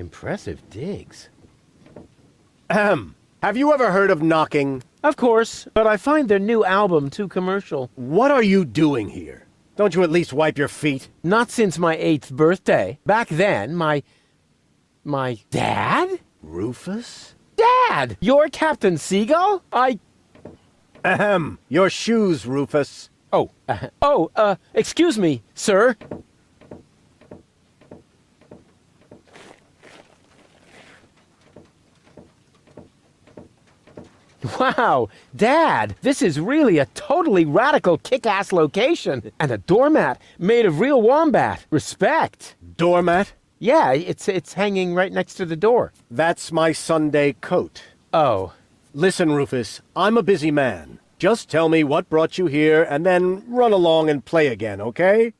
Impressive digs. Ahem. Have you ever heard of knocking? Of course, but I find their new album too commercial. What are you doing here? Don't you at least wipe your feet? Not since my 8th birthday. Back then, my dad? Rufus? Dad! You're Captain Segal? Ahem. Your shoes, Rufus. Excuse me, sir. Wow, Dad, this is really a totally radical kick-ass location. And a doormat made of real wombat. Respect. Doormat? Yeah, it's hanging right next to the door. That's my Sunday coat. Oh. Listen, Rufus, I'm a busy man. Just tell me what brought you here and then run along and play again, okay?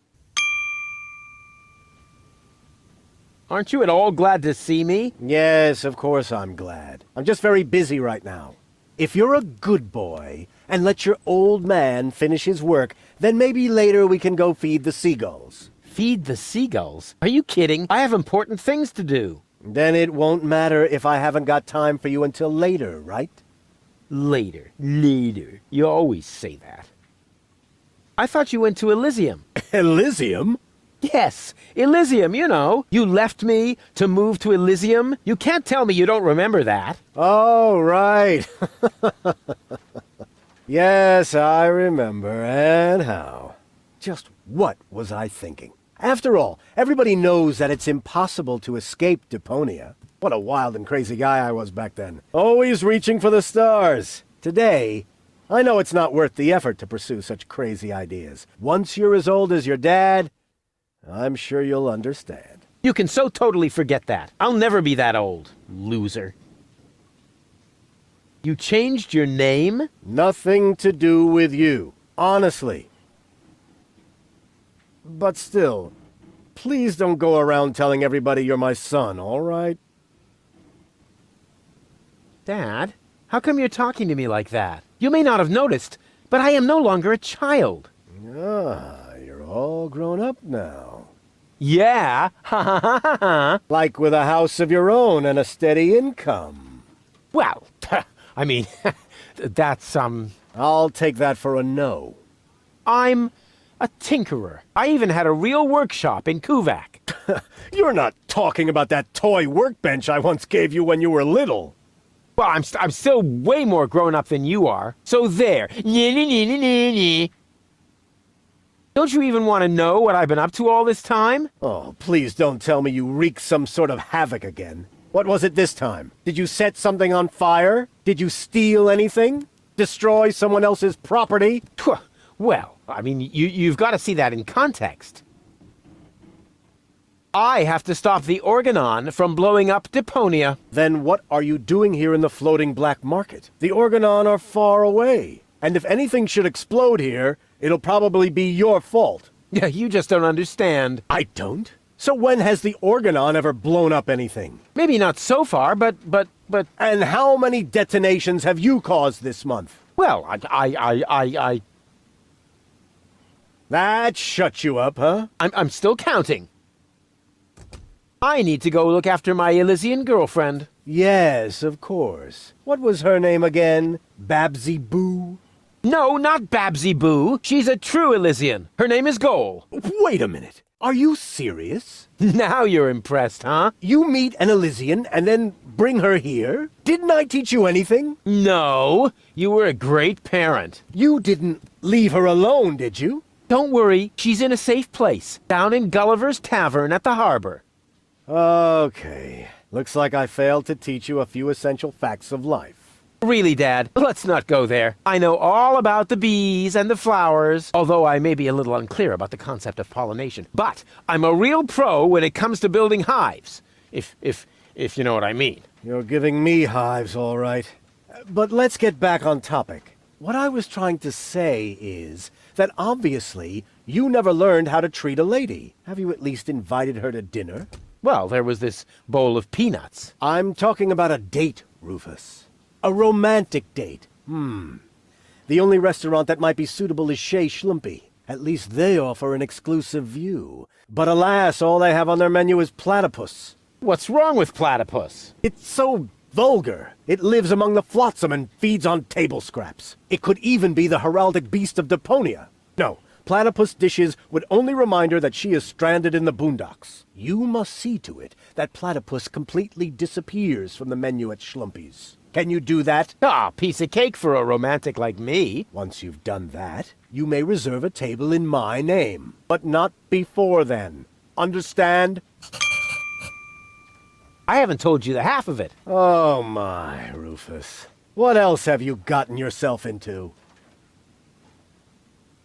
Aren't you at all glad to see me? Yes, of course I'm glad. I'm just very busy right now. If you're a good boy and let your old man finish his work, then maybe later we can go feed the seagulls. Feed the seagulls? Are you kidding? I have important things to do. Then it won't matter if I haven't got time for you until later, right? Later. You always say that. I thought you went to Elysium. Elysium? Yes, Elysium, you know. You left me to move to Elysium. You can't tell me you don't remember that. Oh, right. Yes, I remember. And how? Just what was I thinking? After all, everybody knows that it's impossible to escape Deponia. What a wild and crazy guy I was back then. Always reaching for the stars. Today, I know it's not worth the effort to pursue such crazy ideas. Once you're as old as your dad, I'm sure you'll understand. You can so totally forget that. I'll never be that old, loser. You changed your name? Nothing to do with you. Honestly. But still, please don't go around telling everybody you're my son, all right? Dad, how come you're talking to me like that? You may not have noticed, but I am no longer a child. Ah, you're all grown up now. Yeah, ha ha ha ha ha. Like with a house of your own and a steady income. Well, I mean, that's, I'll take that for a no. I'm a tinkerer. I even had a real workshop in Kuvak. You're not talking about that toy workbench I once gave you when you were little. Well, I'm still way more grown up than you are. So there. Don't you even want to know what I've been up to all this time? Oh, please don't tell me you wreaked some sort of havoc again. What was it this time? Did you set something on fire? Did you steal anything? Destroy someone else's property? Well, I mean, you've got to see that in context. I have to stop the Organon from blowing up Deponia. Then what are you doing here in the floating black market? The Organon are far away. And if anything should explode here, it'll probably be your fault. Yeah, you just don't understand. I don't? So when has the Organon ever blown up anything? Maybe not so far, but... And how many detonations have you caused this month? Well, That shut you up, huh? I'm still counting. I need to go look after my Elysian girlfriend. Yes, of course. What was her name again? Babsy Boo? No, not Babsy Boo. She's a true Elysian. Her name is Goal. Wait a minute. Are you serious? Now you're impressed, huh? You meet an Elysian and then bring her here? Didn't I teach you anything? No, you were a great parent. You didn't leave her alone, did you? Don't worry, she's in a safe place, down in Gulliver's Tavern at the harbor. Okay. Looks like I failed to teach you a few essential facts of life. Really, Dad, let's not go there. I know all about the bees and the flowers, although I may be a little unclear about the concept of pollination. But I'm a real pro when it comes to building hives, if you know what I mean. You're giving me hives, all right. But let's get back on topic. What I was trying to say is that obviously you never learned how to treat a lady. Have you at least invited her to dinner? Well, there was this bowl of peanuts. I'm talking about a date, Rufus. A romantic date. The only restaurant that might be suitable is Chez Schlumpy. At least they offer an exclusive view. But alas, all they have on their menu is platypus. What's wrong with platypus? It's so vulgar. It lives among the flotsam and feeds on table scraps. It could even be the heraldic beast of Deponia. No, platypus dishes would only remind her that she is stranded in the boondocks. You must see to it that platypus completely disappears from the menu at Schlumpy's. Can you do that? Ah, piece of cake for a romantic like me. Once you've done that, you may reserve a table in my name. But not before then. Understand? I haven't told you the half of it. Oh my, Rufus. What else have you gotten yourself into?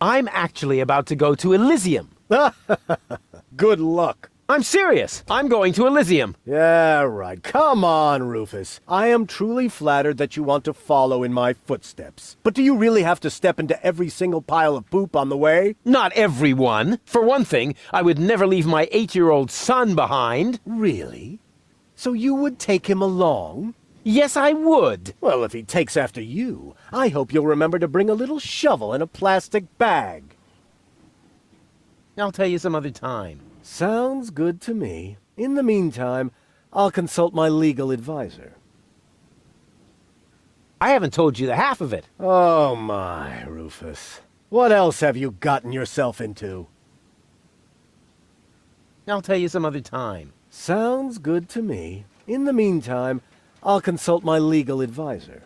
I'm actually about to go to Elysium. Good luck. I'm serious. I'm going to Elysium. Yeah, right. Come on, Rufus. I am truly flattered that you want to follow in my footsteps. But do you really have to step into every single pile of poop on the way? Not everyone. For one thing, I would never leave my 8-year-old son behind. Really? So you would take him along? Yes, I would. Well, if he takes after you, I hope you'll remember to bring a little shovel and a plastic bag. I'll tell you some other time. Sounds good to me. In the meantime, I'll consult my legal advisor. I haven't told you the half of it. Oh my, Rufus. What else have you gotten yourself into? I'll tell you some other time. Sounds good to me. In the meantime, I'll consult my legal advisor.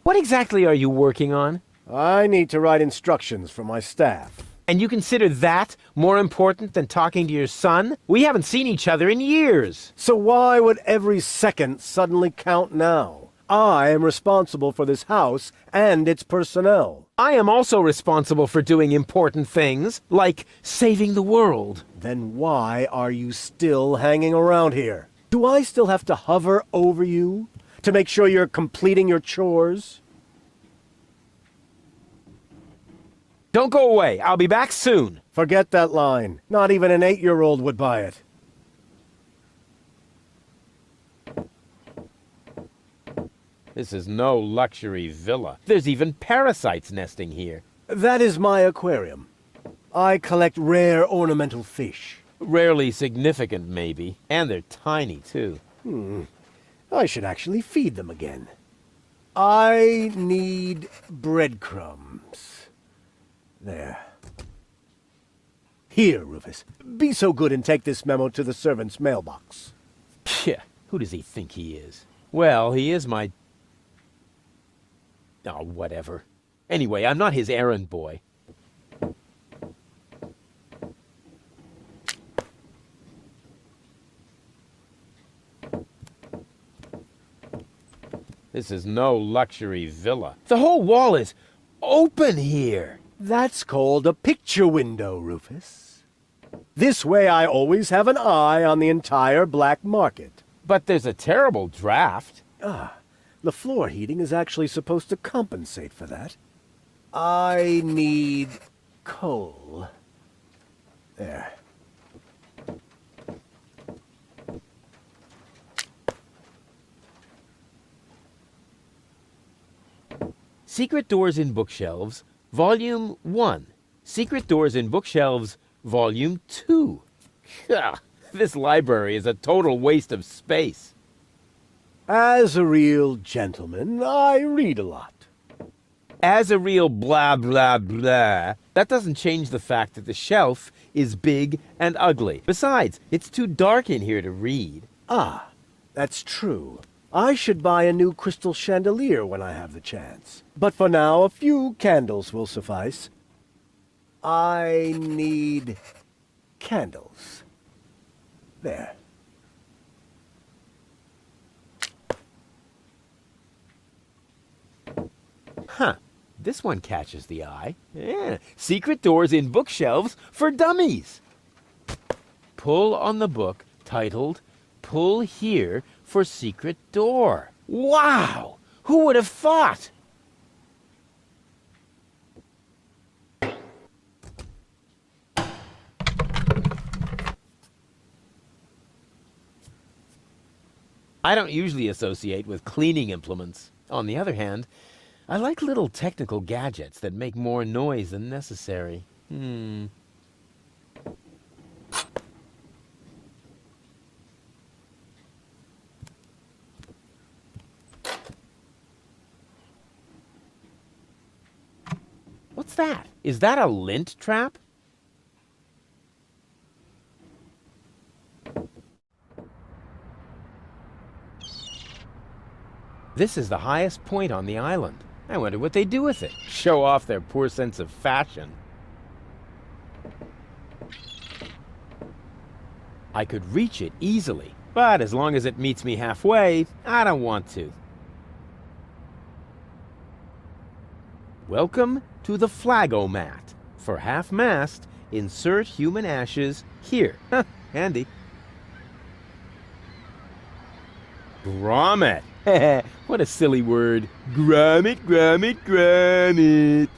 What exactly are you working on? I need to write instructions for my staff. And you consider that more important than talking to your son? We haven't seen each other in years. So why would every second suddenly count now? I am responsible for this house and its personnel. I am also responsible for doing important things, like saving the world. Then why are you still hanging around here? Do I still have to hover over you to make sure you're completing your chores? Don't go away. I'll be back soon. Forget that line. Not even an 8-year-old would buy it. This is no luxury villa. There's even parasites nesting here. That is my aquarium. I collect rare ornamental fish. Rarely significant, maybe. And they're tiny, too. I should actually feed them again. I need breadcrumbs. There. Here, Rufus. Be so good and take this memo to the servant's mailbox. Yeah, who does he think he is? Well, he is my... Oh, whatever. Anyway, I'm not his errand boy. This is no luxury villa. The whole wall is open here. That's called a picture window, Rufus. This way I always have an eye on the entire black market. But there's a terrible draft. The floor heating is actually supposed to compensate for that. I need coal. There. Secret Doors in Bookshelves, Volume 1. Secret Doors in Bookshelves, Volume 2. Ugh, this library is a total waste of space. As a real gentleman, I read a lot. As a real blah blah blah, that doesn't change the fact that the shelf is big and ugly. Besides, it's too dark in here to read. Ah, that's true. I should buy a new crystal chandelier when I have the chance. But for now, a few candles will suffice. I need candles. There. Huh. This one catches the eye. Yeah. Secret Doors in Bookshelves for Dummies. Pull on the book titled Pull Here for Secret Door. Wow! Who would have thought? I don't usually associate with cleaning implements. On the other hand, I like little technical gadgets that make more noise than necessary. What's that? Is that a lint trap? This is the highest point on the island. I wonder what they do with it. Show off their poor sense of fashion. I could reach it easily, but as long as it meets me halfway, I don't want to. Welcome to the Flagomat. For half-mast, insert human ashes here. Handy. Grommet. What a silly word. Grommet, grommet, grommet.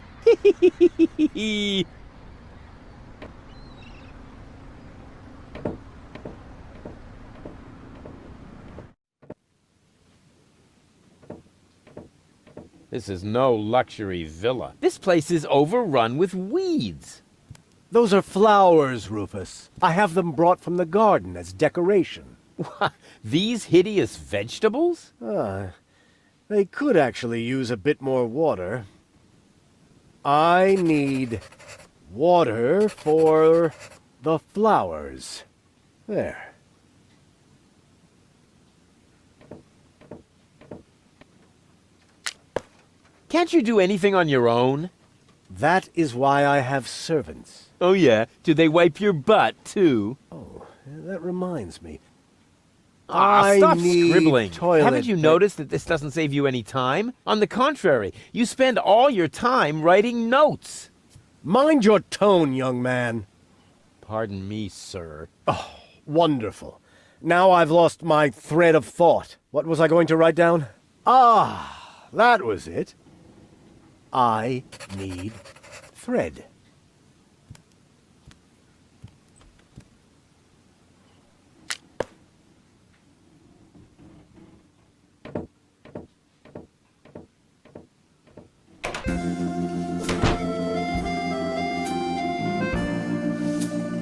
This is no luxury villa. This place is overrun with weeds. Those are flowers, Rufus. I have them brought from the garden as decoration. These hideous vegetables? They could actually use a bit more water. I need water for the flowers. There. Can't you do anything on your own? That is why I have servants. Oh yeah? Do they wipe your butt, too? Oh, that reminds me. Stop need scribbling. toilet Haven't you noticed that this doesn't save you any time? On the contrary, you spend all your time writing notes. Mind your tone, young man. Pardon me, sir. Oh, wonderful. Now I've lost my thread of thought. What was I going to write down? Ah, that was it. I need thread.